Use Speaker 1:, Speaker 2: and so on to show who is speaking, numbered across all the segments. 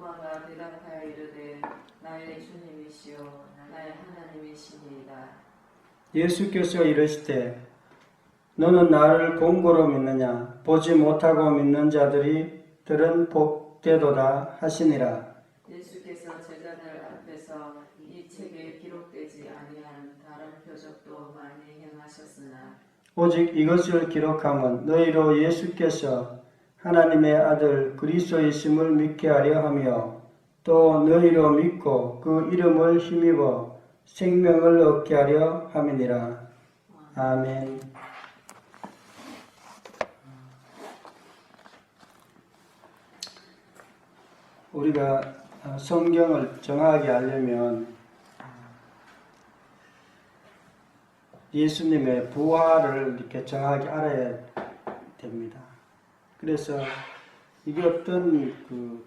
Speaker 1: 도마가 대답하여 이르되 나의 주님이시요 나의 하나님이시니이다.
Speaker 2: 예수께서 이르시되 너는 나를 본고로 믿느냐? 보지 못하고 믿는 자들은 복되도다 하시니라.
Speaker 1: 예수께서 제자들 앞에서 이 책에 기록되지 아니한 다른 표적도 많이 행하셨으나
Speaker 2: 오직 이것을 기록함은 너희로 예수께서 하나님의 아들 그리스도이심을 믿게 하려 하며 또 너희로 믿고 그 이름을 힘입어 생명을 얻게 하려 함이니라. 아멘. 우리가 성경을 정확하게 알려면 예수님의 부활을 이렇게 정확히 알아야 됩니다. 그래서 이게 어떤 그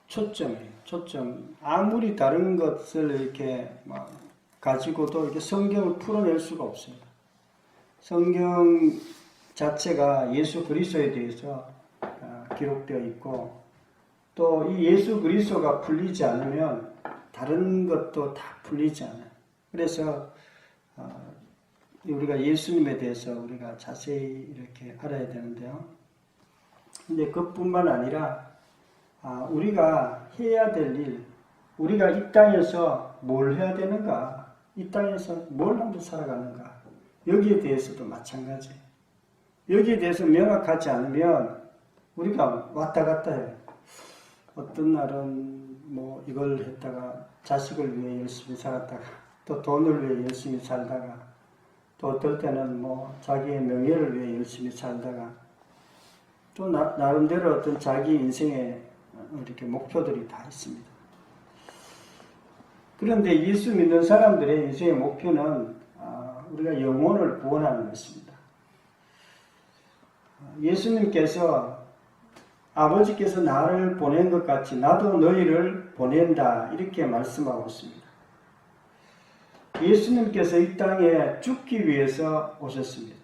Speaker 2: 초점이에요. 초점. 아무리 다른 것을 이렇게 가지고도 이렇게 성경을 풀어낼 수가 없습니다. 성경 자체가 예수 그리스도에 대해서 기록되어 있고 또 이 예수 그리스도가 풀리지 않으면 다른 것도 다 풀리지 않아요. 그래서 우리가 예수님에 대해서 우리가 자세히 이렇게 알아야 되는데요. 근데 그뿐만 아니라 우리가 해야 될 일, 우리가 이 땅에서 뭘 해야 되는가, 이 땅에서 뭘 하면서 살아가는가, 여기에 대해서도 마찬가지예요. 여기에 대해서 명확하지 않으면 우리가 왔다 갔다 해요. 어떤 날은 뭐 이걸 했다가 자식을 위해 열심히 살았다가 또 돈을 위해 열심히 살다가 또 어떨 때는 뭐 자기의 명예를 위해 열심히 살다가 또 나름대로 어떤 자기 인생에 이렇게 목표들이 다 있습니다. 그런데 예수 믿는 사람들의 인생의 목표는 우리가 영혼을 구원하는 것입니다. 예수님께서 아버지께서 나를 보낸 것 같이 나도 너희를 보낸다 이렇게 말씀하고 있습니다. 예수님께서 이 땅에 죽기 위해서 오셨습니다.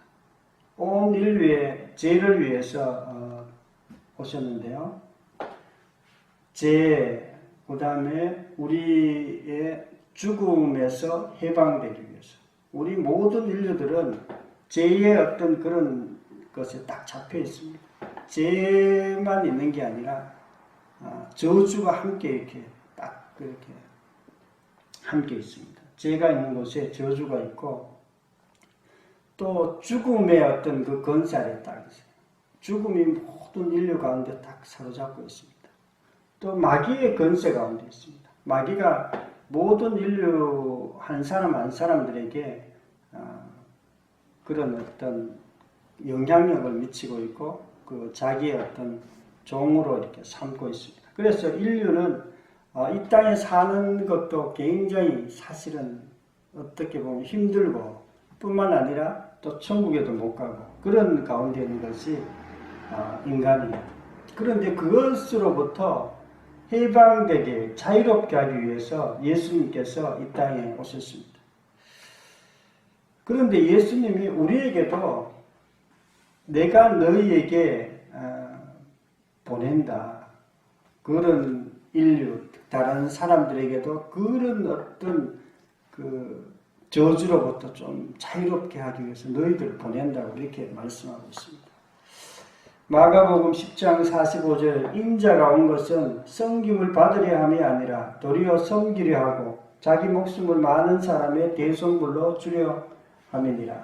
Speaker 2: 온 인류의 죄를 위해서 오셨는데요. 죄, 그 다음에 우리의 죽음에서 해방되기 위해서. 우리 모든 인류들은 죄의 어떤 그런 것에 딱 잡혀 있습니다. 죄만 있는 게 아니라 저주가 함께 이렇게 딱 그렇게 함께 있습니다. 죄가 있는 곳에 저주가 있고 또 죽음의 어떤 그 건살에 딱 있어요. 죽음이 모든 인류 가운데 딱 사로잡고 있습니다. 또 마귀의 건세 가운데 있습니다. 마귀가 모든 인류 한 사람 한 사람들에게 그런 어떤 영향력을 미치고 있고 그 자기의 어떤 종으로 이렇게 삼고 있습니다. 그래서 인류는 이 땅에 사는 것도 굉장히 사실은 어떻게 보면 힘들고 뿐만 아니라 또 천국에도 못 가고 그런 가운데 있는 것이 인간이에요. 그런데 그것으로부터 해방되게 자유롭게 하기 위해서 예수님께서 이 땅에 오셨습니다. 그런데 예수님이 우리에게도 내가 너희에게 보낸다. 그런 인류, 다른 사람들에게도 그런 어떤 그 저주로부터 좀 자유롭게 하기 위해서 너희들을 보낸다고 이렇게 말씀하고 있습니다. 마가복음 10장 45절 인자가 온 것은 섬김을 받으려 함이 아니라 도리어 섬기려 하고 자기 목숨을 많은 사람의 대속물로 주려 함이니라.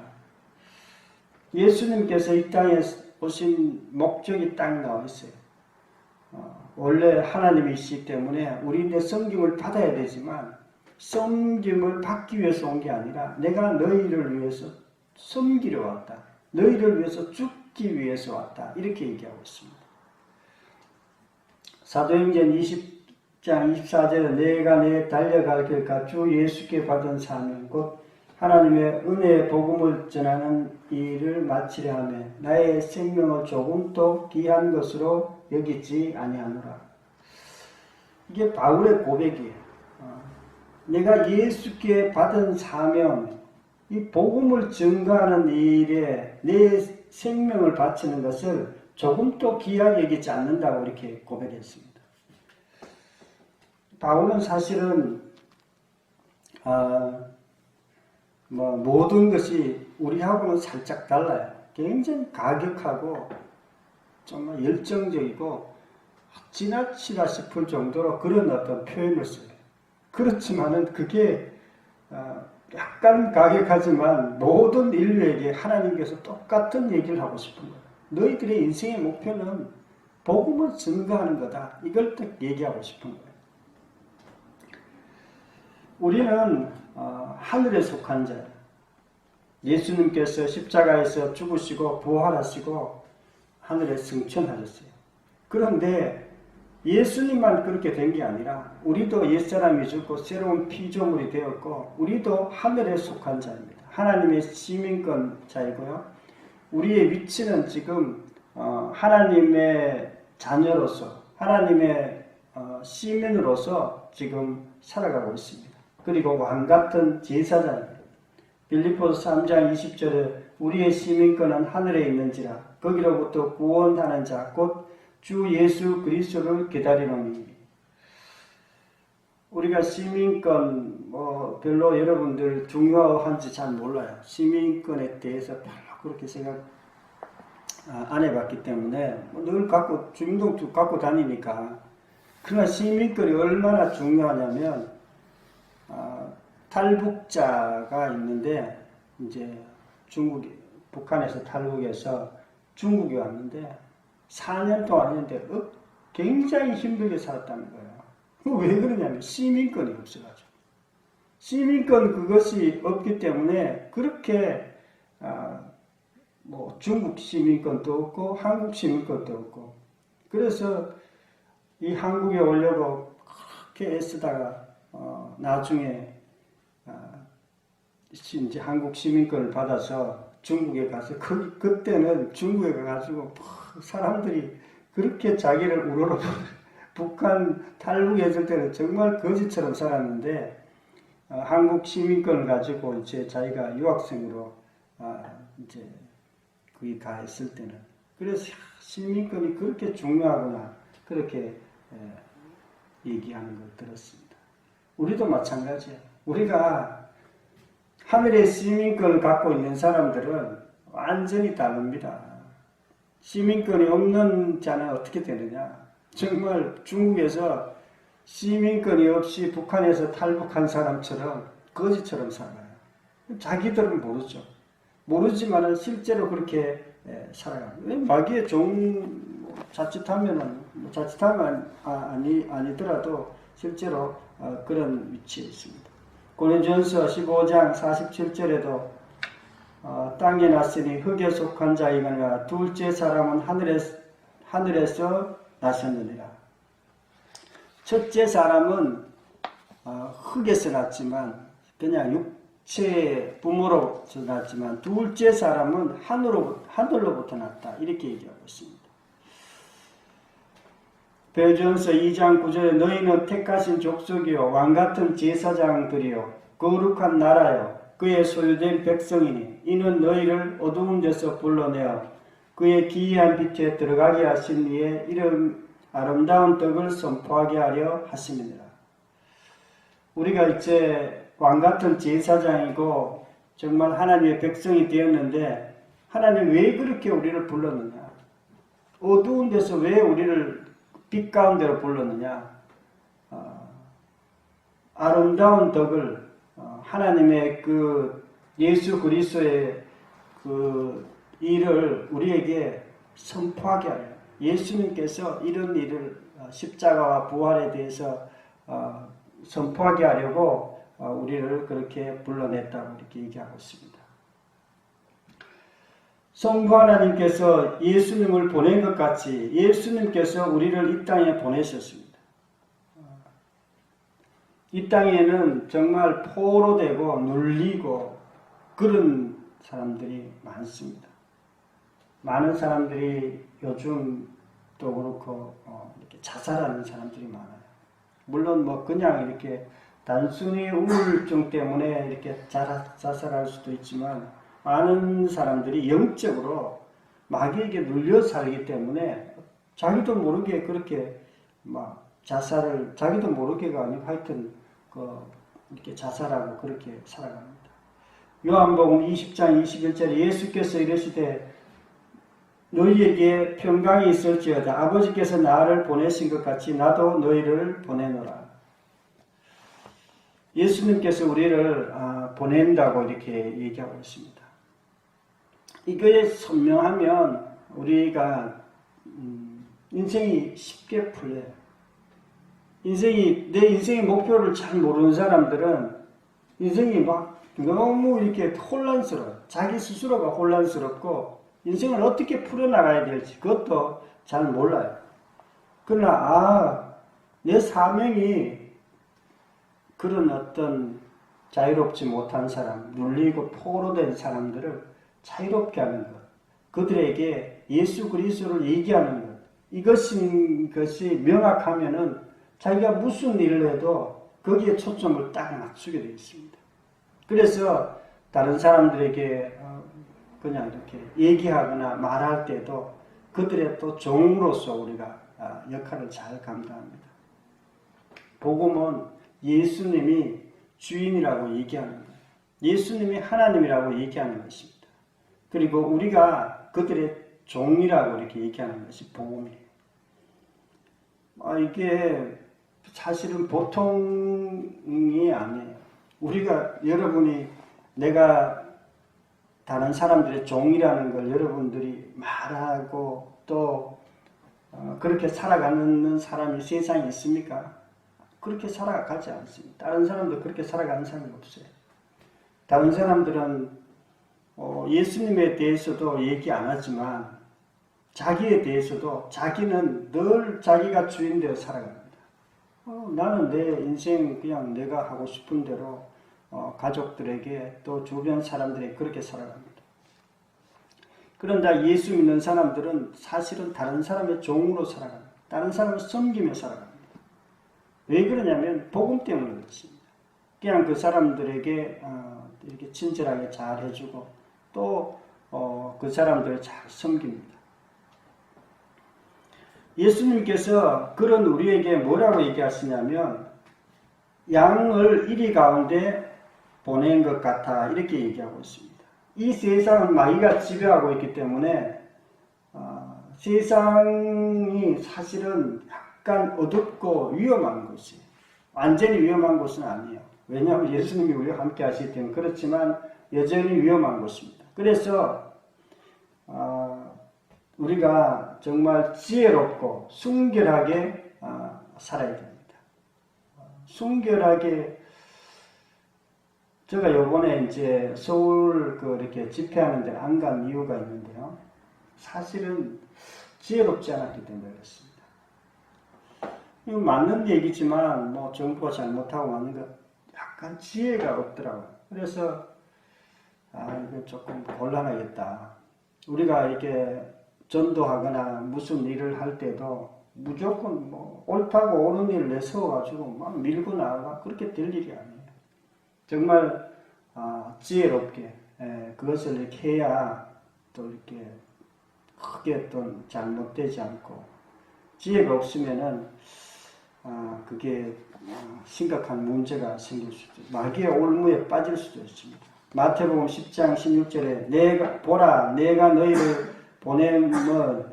Speaker 2: 예수님께서 이 땅에 오신 목적이 딱 나와 있어요. 원래 하나님이시기 때문에 우리는 섬김을 받아야 되지만 섬김을 받기 위해서 온 게 아니라 내가 너희를 위해서 섬기려 왔다. 너희를 위해서 죽기 위해서 왔다. 이렇게 얘기하고 있습니다. 사도행전 20장 24절에 내가 내 달려갈 길과 주 예수께 받은 사명 곧 하나님의 은혜의 복음을 전하는 일을 마치려 하며 나의 생명을 조금도 귀한 것으로 여기지 아니하노라. 이게 바울의 고백이에요. 내가 예수께 받은 사명, 이 복음을 증거하는 일에 내 생명을 바치는 것을 조금도 귀하게 여기지 않는다고 이렇게 고백했습니다. 바울은 사실은 모든 것이 우리하고는 살짝 달라요. 굉장히 가격하고 정말 열정적이고 지나치다 싶을 정도로 그런 어떤 표현을 써요. 그렇지만은 그게 약간 가격하지만 모든 인류에게 하나님께서 똑같은 얘기를 하고 싶은 거예요. 너희들의 인생의 목표는 복음을 증거하는 거다. 이걸 딱 얘기하고 싶은 거예요. 우리는 하늘에 속한 자예요. 예수님께서 십자가에서 죽으시고 부활하시고 하늘에 승천하셨어요. 그런데 예수님만 그렇게 된 게 아니라 우리도 옛사람이 죽고 새로운 피조물이 되었고 우리도 하늘에 속한 자입니다. 하나님의 시민권 자이고요. 우리의 위치는 지금 하나님의 자녀로서 하나님의 시민으로서 지금 살아가고 있습니다. 그리고 왕같은 제사장입니다. 빌립보서 3장 20절에 우리의 시민권은 하늘에 있는지라 거기로부터 구원하는 자 곧 주 예수 그리스도를 기다리노니. 우리가 시민권 별로 여러분들 중요한지 잘 몰라요. 시민권에 대해서 별로 그렇게 생각 안 해봤기 때문에 늘 주민등록도 갖고 다니니까. 그러나 시민권이 얼마나 중요하냐면 탈북자가 있는데 이제 북한에서 탈북해서 중국에 왔는데 4년 동안 했는데 굉장히 힘들게 살았다는 거예요. 왜 그러냐면 시민권이 없어가지고. 시민권 그것이 없기 때문에 그렇게 중국 시민권도 없고 한국 시민권도 없고 그래서 이 한국에 오려고 그렇게 애쓰다가 나중에 이제 한국 시민권을 받아서 중국에 가서 그때는 중국에 가가지고 사람들이 그렇게 자기를 우러러 북한 탈북했을 때는 정말 거지처럼 살았는데 한국 시민권을 가지고 이제 자기가 유학생으로 이제 거기 가 있을 때는 그래서 시민권이 그렇게 중요하구나 그렇게 얘기하는 걸 들었습니다. 우리도 마찬가지예요. 우리가 하늘의 시민권을 갖고 있는 사람들은 완전히 다릅니다. 시민권이 없는 자는 어떻게 되느냐? 정말 중국에서 시민권이 없이 북한에서 탈북한 사람처럼 거지처럼 살아요. 자기들은 모르죠. 모르지만은 실제로 그렇게 살아가요. 마귀의 자칫하면 아니더라도 실제로 그런 위치에 있습니다. 고린전서 15장 47절에도 땅에 났으니 흙에 속한 자이거니와 둘째 사람은 하늘에서 나셨느니라. 첫째 사람은 흙에서 났지만 그냥 육체의 부모로서 났지만 둘째 사람은 하늘로부터 났다. 이렇게 얘기하고 있습니다. 베드로전서 2장 9절에 너희는 택하신 족속이요 왕같은 제사장들이요 거룩한 나라요 그의 소유된 백성이니 이는 너희를 어두운 데서 불러내어 그의 기이한 빛에 들어가게 하신 이의 이름 아름다운 떡을 선포하게 하려 하심이니라. 우리가 이제 왕같은 제사장이고 정말 하나님의 백성이 되었는데 하나님 왜 그렇게 우리를 불렀느냐? 어두운 데서 왜 우리를 빛 가운데로 불렀느냐? 아름다운 덕을 하나님의 그 예수 그리스도의 그 일을 우리에게 선포하게 하려. 예수님께서 이런 일을 십자가와 부활에 대해서 선포하게 하려고 우리를 그렇게 불러냈다고 이렇게 얘기하고 있습니다. 성부 하나님께서 예수님을 보낸 것 같이 예수님께서 우리를 이 땅에 보내셨습니다. 이 땅에는 정말 포로되고 눌리고 그런 사람들이 많습니다. 많은 사람들이 요즘도 그렇고 이렇게 자살하는 사람들이 많아요. 물론 그냥 이렇게 단순히 우울증 때문에 이렇게 자살할 수도 있지만 많은 사람들이 영적으로 마귀에게 눌려 살기 때문에 자기도 모르게 그렇게 자살을 자기도 모르게가 아니고 하여튼 이렇게 자살하고 그렇게 살아갑니다. 요한복음 20장 21절에 예수께서 이르시되 너희에게 평강이 있을지어다. 아버지께서 나를 보내신 것 같이 나도 너희를 보내노라. 예수님께서 우리를 보낸다고 이렇게 얘기하고 있습니다. 이거에 선명하면 우리가 인생이 쉽게 풀려요. 내 인생의 목표를 잘 모르는 사람들은 인생이 막 너무 이렇게 혼란스러워. 자기 스스로가 혼란스럽고 인생을 어떻게 풀어나가야 될지 그것도 잘 몰라요. 그러나 내 사명이 그런 어떤 자유롭지 못한 사람, 눌리고 포로된 사람들을 자유롭게 하는 것, 그들에게 예수 그리스도를 얘기하는 것, 것이 명확하면은 자기가 무슨 일을 해도 거기에 초점을 딱 맞추게 되어 있습니다. 그래서 다른 사람들에게 그냥 이렇게 얘기하거나 말할 때도 그들의 또 종으로서 우리가 역할을 잘 감당합니다. 복음은 예수님이 주인이라고 얘기하는 거예요. 예수님이 하나님이라고 얘기하는 것입니다. 그리고 우리가 그들의 종이라고 이렇게 얘기하는 것이 복음이에요. 이게 사실은 보통이 아니에요. 여러분이 내가 다른 사람들의 종이라는 걸 여러분들이 말하고 또 그렇게 살아가는 사람이 세상에 있습니까? 그렇게 살아가지 않습니다. 다른 사람도 그렇게 살아가는 사람이 없어요. 다른 사람들은 예수님에 대해서도 얘기 안 하지만 자기에 대해서도 자기는 늘 자기가 주인 되어 살아갑니다. 나는 내 인생 그냥 내가 하고 싶은 대로 가족들에게 또 주변 사람들에게 그렇게 살아갑니다. 그런데 예수 믿는 사람들은 사실은 다른 사람의 종으로 살아갑니다. 다른 사람을 섬기며 살아갑니다. 왜 그러냐면 복음 때문에 그렇습니다. 그냥 그 사람들에게 이렇게 친절하게 잘 해주고 또 그 사람들을 잘 섬깁니다. 예수님께서 그런 우리에게 뭐라고 얘기하시냐면 양을 이리 가운데 보낸 것 같아 이렇게 얘기하고 있습니다. 이 세상은 마귀가 지배하고 있기 때문에 세상이 사실은 약간 어둡고 위험한 곳이에요. 완전히 위험한 곳은 아니에요. 왜냐하면 예수님이 우리와 함께 하시기 때문에 그렇지만 여전히 위험한 곳입니다. 그래서 우리가 정말 지혜롭고 순결하게 살아야 됩니다. 순결하게 제가 요번에 이제 서울 이렇게 집회하는 데 안 간 이유가 있는데요. 사실은 지혜롭지 않았기 때문에 그렇습니다. 이거 맞는 얘기지만 뭐 정부가 잘못하고 하는 것 약간 지혜가 없더라고요. 그래서 이거 조금 곤란하겠다. 우리가 이렇게 전도하거나 무슨 일을 할 때도 무조건 뭐 옳다고 옳은 일을 내세워가지고 막 밀고 나가 그렇게 될 일이 아니에요. 정말 지혜롭게 그것을 이렇게 해야 또 이렇게 크게 또 잘못되지 않고 지혜가 없으면은 그게 심각한 문제가 생길 수도 있고 마귀의 올무에 빠질 수도 있습니다. 마태복음 10장 16절에 내가 너희를 보내면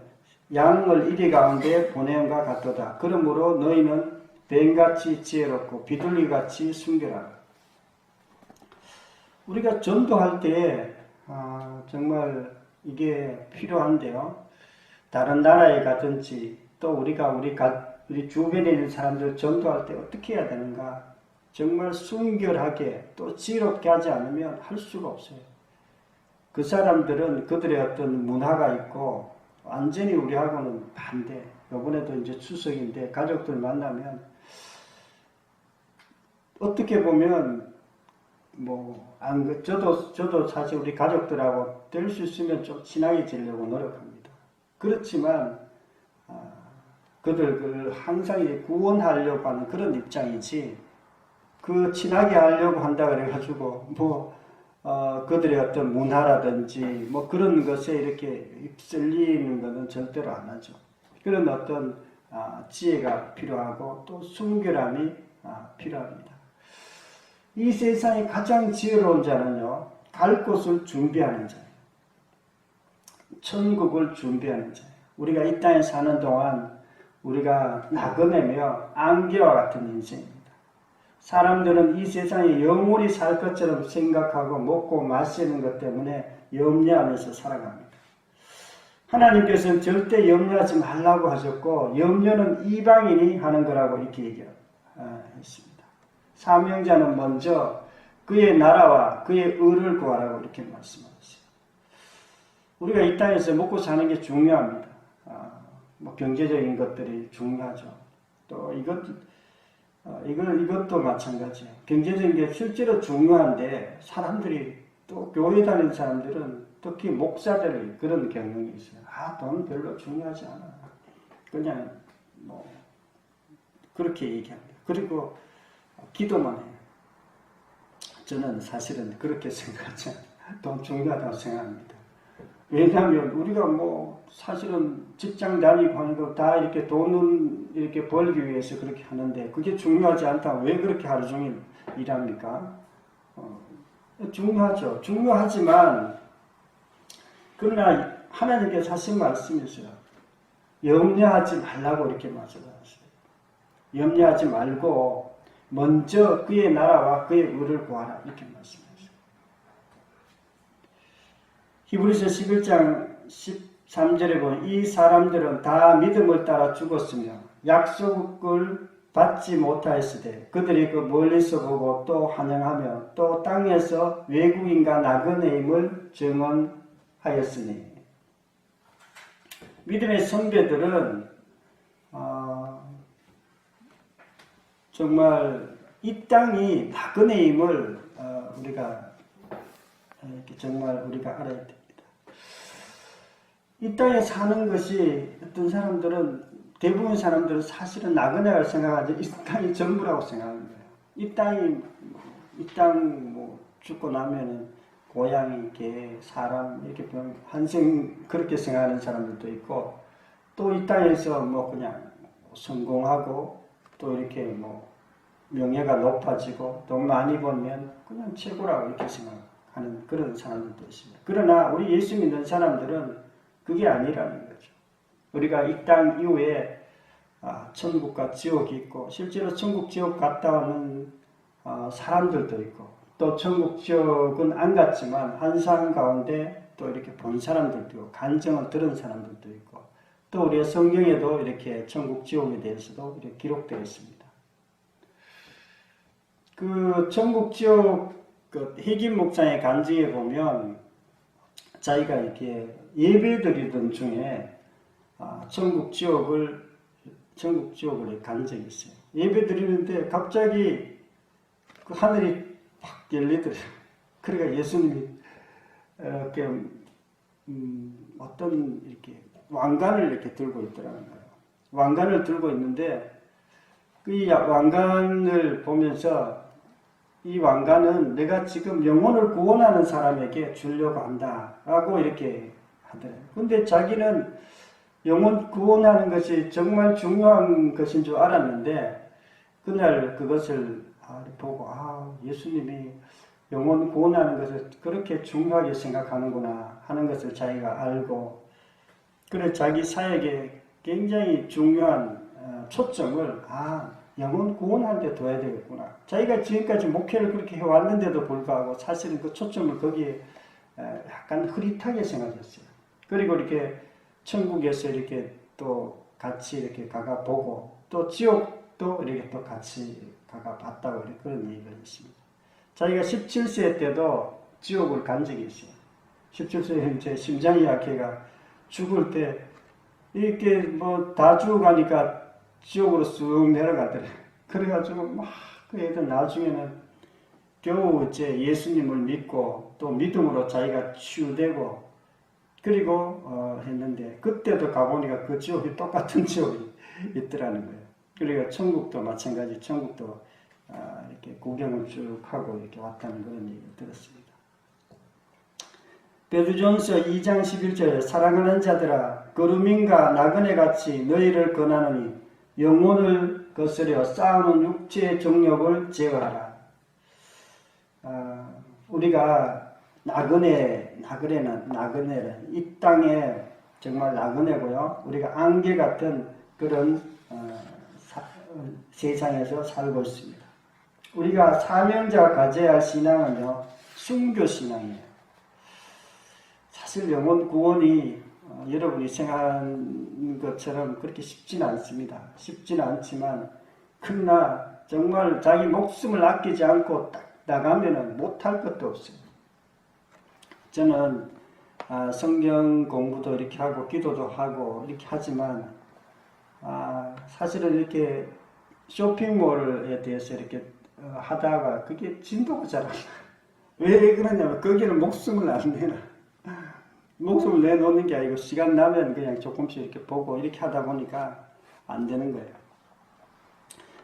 Speaker 2: 양을 이리 가운데 보냄과 같도다. 그러므로 너희는 뱀같이 지혜롭고 비둘기같이 순결하라. 우리가 전도할 때 정말 이게 필요한데요. 다른 나라에 가든지 또 우리 주변에 있는 사람들 전도할 때 어떻게 해야 되는가? 정말 순결하게 또 지혜롭게 하지 않으면 할 수가 없어요. 그 사람들은 그들의 어떤 문화가 있고 완전히 우리하고는 반대. 이번에도 이제 추석인데 가족들 만나면 어떻게 보면 저도 사실 우리 가족들하고 될 수 있으면 좀 친하게 지내려고 노력합니다. 그렇지만 그들 항상 구원하려고 하는 그런 입장이지 친하게 하려고 한다 그래가지고 그들의 어떤 문화라든지 그런 것에 이렇게 휩쓸리는 것은 절대로 안 하죠. 그런 어떤 지혜가 필요하고 또 순결함이 필요합니다. 이 세상에 가장 지혜로운 자는요, 갈 곳을 준비하는 자예요. 천국을 준비하는 자예요. 우리가 이 땅에 사는 동안 우리가 나그네며 안개와 같은 인생입니다. 사람들은 이 세상에 영원히 살 것처럼 생각하고 먹고 마시는 것 때문에 염려하면서 살아갑니다. 하나님께서는 절대 염려하지 말라고 하셨고, 염려는 이방인이 하는 거라고 이렇게 얘기했습니다. 사명자는 먼저 그의 나라와 그의 의를 구하라고 이렇게 말씀하셨어요. 우리가 이 땅에서 먹고 사는 게 중요합니다. 경제적인 것들이 중요하죠. 또 이것도 마찬가지예요. 경제적인 게 실제로 중요한데, 사람들이 또 교회 다니는 사람들은 특히 목사들의 그런 경향이 있어요. 돈 별로 중요하지 않아. 그냥 그렇게 얘기합니다. 그리고 기도만 해요. 저는 사실은 그렇게 생각하지 않아요. 돈 중요하다고 생각합니다. 왜냐하면 우리가 사실은 직장 다니고 하는 거 다 이렇게 돈을 이렇게 벌기 위해서 그렇게 하는데, 그게 중요하지 않다고 왜 그렇게 하루 종일 일합니까? 중요하죠. 중요하지만, 그러나 하나님께서 하신 말씀이 있어요. 염려하지 말라고 이렇게 말씀하셨어요. 염려하지 말고 먼저 그의 나라와 그의 의를 구하라 이렇게 말씀하셨어요. 히브리서 11장 13절에 보면 이 사람들은 다 믿음을 따라 죽었으며 약속을 받지 못하였으되 그들이 그 멀리서 보고 또 환영하며 또 땅에서 외국인과 나그네임을 증언하였으니. 믿음의 선배들은 정말 이 땅이 나그네임을 우리가 정말 우리가 알아야 됩니다. 이 땅에 사는 것이 어떤 사람들은, 대부분 사람들은 사실은 나그네라고 생각하지 이 땅이 전부라고 생각하는 거예요. 이 땅 죽고 나면은 고양이, 개, 사람 이렇게 보면 한생 그렇게 생각하는 사람들도 있고, 또 이 땅에서 그냥 성공하고 또 이렇게 명예가 높아지고 돈 많이 벌면 그냥 최고라고 이렇게 생각하는 그런 사람들도 있습니다. 그러나 우리 예수 믿는 사람들은 그게 아니라는 거죠. 우리가 이 땅 이후에 천국과 지옥이 있고, 실제로 천국 지옥 갔다 오는 사람들도 있고, 또 천국 지옥은 안 갔지만 환상 가운데 또 이렇게 본 사람들도 있고, 간증을 들은 사람들도 있고, 또 우리의 성경에도 이렇게 천국 지옥에 대해서도 이렇게 기록되어 있습니다. 그 천국 지옥 혜김 목사의 간증에 보면 자기가 이렇게 예배드리던 중에 천국 지옥을 간 적이 있어요. 예배드리는데 갑자기 그 하늘이 팍 열리더래요. 그러니까 예수님이 이렇게 어떤 이렇게 왕관을 이렇게 들고 있더라는 거예요. 왕관을 들고 있는데 그 왕관을 보면서 이 왕관은 내가 지금 영혼을 구원하는 사람에게 주려고 한다라고 이렇게 하더래요. 근데 자기는 영혼 구원하는 것이 정말 중요한 것인 줄 알았는데, 그날 그것을 보고 예수님이 영혼 구원하는 것을 그렇게 중요하게 생각하는구나 하는 것을 자기가 알고, 그래 자기 사역에 굉장히 중요한 초점을 영혼 구원하는 데 둬야 되겠구나. 자기가 지금까지 목회를 그렇게 해왔는데도 불구하고 사실은 그 초점을 거기에 약간 흐릿하게 생각했어요. 그리고 이렇게 천국에서 이렇게 또 같이 이렇게 가가 보고, 또 지옥도 이렇게 또 같이 가가 봤다고 그런 얘기가 있습니다. 자기가 17세 때도 지옥을 간 적이 있어요. 17세에 제 심장이 약해가 죽을 때 이렇게 다 죽어가니까 지옥으로 쑥 내려가더래. 그래가지고 그 애들 나중에는 겨우 이제 예수님을 믿고 또 믿음으로 자기가 치유되고 그리고 했는데, 그때도 가보니까 그 지옥이 똑같은 지옥이 있더라는 거예요. 그러니까 천국도 마찬가지, 천국도 이렇게 구경을 쭉 하고 이렇게 왔다는 그런 얘기를 들었습니다. 베드로전서 2장 11절에 사랑하는 자들아 거루민과 나그네같이 너희를 권하노니 영혼을 거스려 싸우는 육체의 정욕을 제어하라. 우리가 나그네는 이 땅에 정말 나그네고요. 우리가 안개 같은 그런 세상에서 살고 있습니다. 우리가 사명자가 가져야 할 신앙은요, 순교신앙이에요. 사실 영혼 구원이 여러분이 생각하는 것처럼 그렇게 쉽지는 않습니다. 쉽지는 않지만 그러나 정말 자기 목숨을 아끼지 않고 딱 나가면은 못할 것도 없어요. 저는 성경 공부도 이렇게 하고 기도도 하고 이렇게 하지만 사실은 이렇게 쇼핑몰에 대해서 이렇게 하다가 그게 진도가 잘 안 나요. 왜 그러냐면 거기는 목숨을 안 내나. 목숨을 내놓는 게 아니고 시간 나면 그냥 조금씩 이렇게 보고 이렇게 하다 보니까 안 되는 거예요.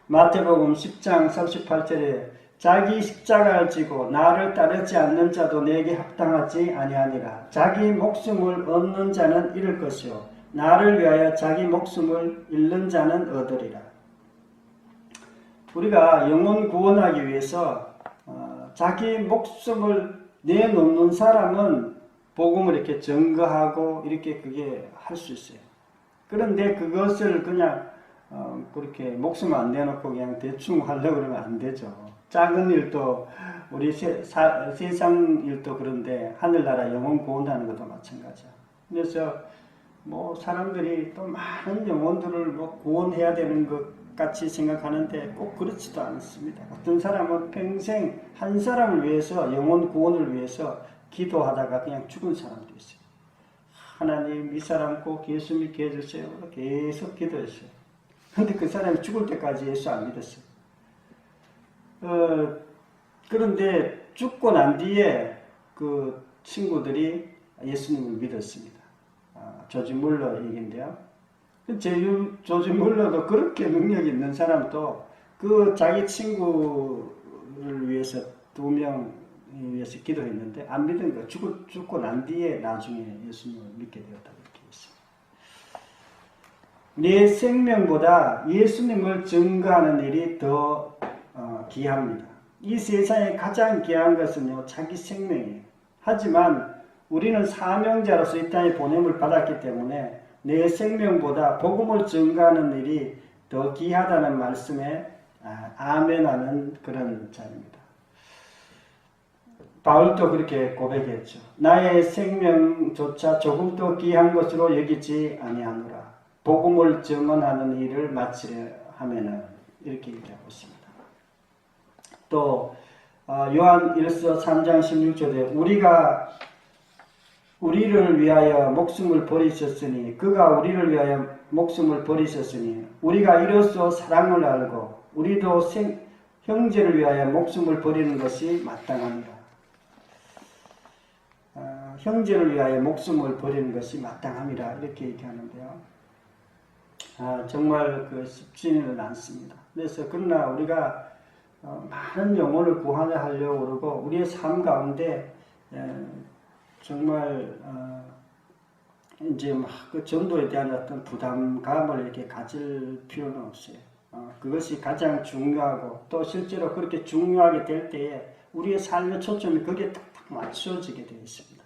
Speaker 2: 마태복음 10장 38절에 자기 십자가를 지고 나를 따르지 않는 자도 내게 합당하지 아니하니라. 자기 목숨을 얻는 자는 잃을 것이요 나를 위하여 자기 목숨을 잃는 자는 얻으리라. 우리가 영혼 구원하기 위해서 자기 목숨을 내놓는 사람은 복음을 이렇게 증거하고 이렇게 그게 할 수 있어요. 그런데 그것을 그냥 그렇게 목숨 안 내놓고 그냥 대충 하려고 그러면 안 되죠. 작은 일도 우리 세상 일도 그런데 하늘나라 영혼 구원하는 것도 마찬가지야. 그래서 뭐 사람들이 또 많은 영혼들을 뭐 구원해야 되는 것 같이 생각하는데 꼭 그렇지도 않습니다. 어떤 사람은 평생 한 사람을 위해서 영혼 구원을 위해서 기도하다가 그냥 죽은 사람도 있어요. 하나님 이 사람 꼭 예수 믿게 해주세요. 계속 기도했어요. 근데 그 사람이 죽을 때까지 예수 안 믿었어요. 그런데 죽고 난 뒤에 그 친구들이 예수님을 믿었습니다. 조지 물러 얘기인데요. 조지 물러도 그렇게 능력 있는 사람도 그 자기 친구를 위해서 2명 위해서 기도했는데 안 믿은 거 죽고 난 뒤에 나중에 예수님을 믿게 되었다고 이렇게 했습니다. 내 생명보다 예수님을 증거하는 일이 더 귀합니다. 이 세상에 가장 귀한 것은요 자기 생명이에요. 하지만 우리는 사명자로서 이 땅에 보냄을 받았기 때문에 내 생명보다 복음을 증거하는 일이 더 귀하다는 말씀에 아멘하는 그런 자입니다. 바울도 그렇게 고백했죠. 나의 생명조차 조금도 귀한 것으로 여기지 아니하노라. 복음을 증언하는 일을 마치려 하면은 이렇게 얘기하고 있습니다. 또 요한 1서 3장 16절에 우리를 위하여 목숨을 버리셨으니 그가 우리를 위하여 목숨을 버리셨으니 우리가 이로써 사랑을 알고 우리도 형제를 위하여 목숨을 버리는 것이 마땅합니다. 형제를 위하여 목숨을 버리는 것이 마땅합니다. 이렇게 얘기하는데요. 정말 쉽지는 않습니다. 그래서 그러나 우리가 많은 영혼을 구하려고 그러고 우리의 삶 가운데 정말 이제 막 그 전도에 대한 어떤 부담감을 이렇게 가질 필요는 없어요. 그것이 가장 중요하고 또 실제로 그렇게 중요하게 될 때에 우리의 삶의 초점이 거기에 탁탁 맞춰지게 되어 있습니다.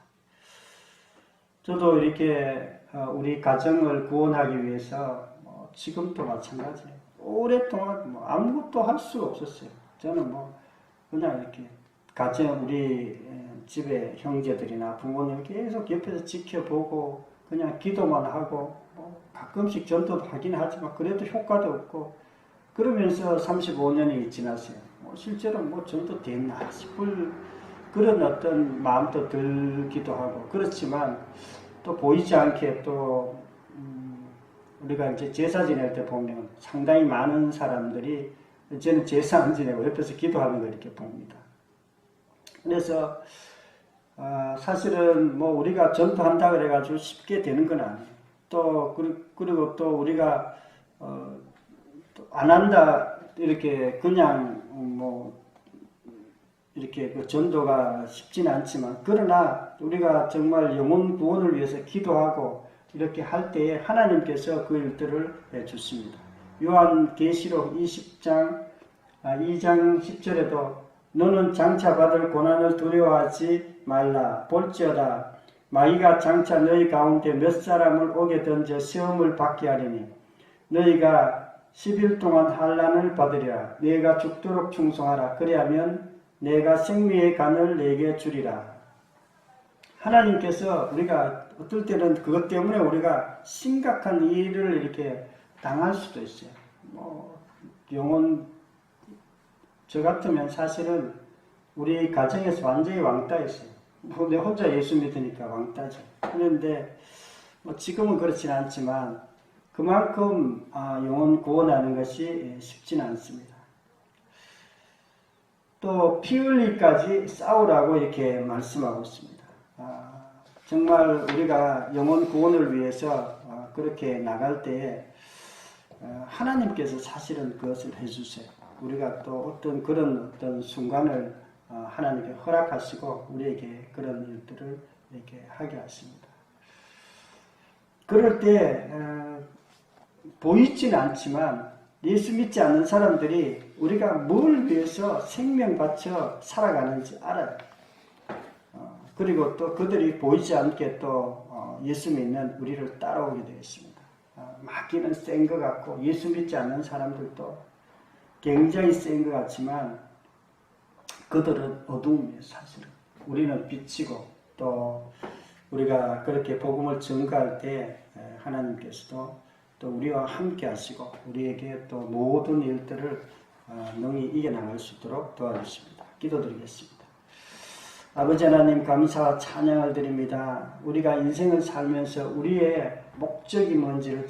Speaker 2: 저도 이렇게 우리 가정을 구원하기 위해서 지금도 마찬가지예요. 오랫동안 아무것도 할 수가 없었어요. 저는 그냥 이렇게 우리 집에 형제들이나 부모님 계속 옆에서 지켜보고 그냥 기도만 하고 가끔씩 전도도 하긴 하지만 그래도 효과도 없고 그러면서 35년이 지났어요. 실제로 전도 됐나 싶을 그런 어떤 마음도 들기도 하고 그렇지만 또 보이지 않게 또 우리가 이제 제사 지낼 때 보면 상당히 많은 사람들이 저는 제사 안 지내고 옆에서 기도하는 걸 이렇게 봅니다. 그래서 사실은 우리가 전도한다 그래가지고 쉽게 되는 건 아니에요. 또 그리고 또 우리가 안 한다 이렇게 그냥 이렇게 그 전도가 쉽지는 않지만, 그러나 우리가 정말 영혼 구원을 위해서 기도하고 이렇게 할 때에 하나님께서 그 일들을 해주십니다. 요한계시록 2장 10절에도 너는 장차 받을 고난을 두려워하지 말라. 볼지어다 마귀가 장차 너희 가운데 몇 사람을 오게 던져 시험을 받게 하리니 너희가 10일 동안 환난을 받으리라. 네가 죽도록 충성하라. 그리하면 내가 생명의 간을 내게 주리라. 하나님께서 우리가 어떨 때는 그것 때문에 우리가 심각한 일을 이렇게 당할 수도 있어요. 저 같으면 사실은 우리 가정에서 완전히 왕따였어요. 내 혼자 예수 믿으니까 왕따죠. 그런데 지금은 그렇지는 않지만 그만큼 영혼 구원하는 것이 쉽지는 않습니다. 또 피 흘리기까지 싸우라고 이렇게 말씀하고 있습니다. 정말 우리가 영혼 구원을 위해서 그렇게 나갈 때에 하나님께서 사실은 그것을 해주세요. 우리가 또 그런 순간을 하나님께 허락하시고 우리에게 그런 일들을 이렇게 하게 하십니다. 그럴 때 보이지는 않지만 예수 믿지 않는 사람들이 우리가 뭘 위해서 생명 바쳐 살아가는지 알아요. 그리고 또 그들이 보이지 않게 또 예수 믿는 우리를 따라오게 되었습니다. 마귀는 센 것 같고 예수 믿지 않는 사람들도 굉장히 센 것 같지만 그들은 어두움이에요. 사실은 우리는 빛이고 또 우리가 그렇게 복음을 전가할 때 하나님께서도 또 우리와 함께 하시고 우리에게 또 모든 일들을 능히 이겨나갈 수 있도록 도와주십니다. 기도드리겠습니다. 아버지 하나님 감사와 찬양을 드립니다. 우리가 인생을 살면서 우리의 목적이 뭔지를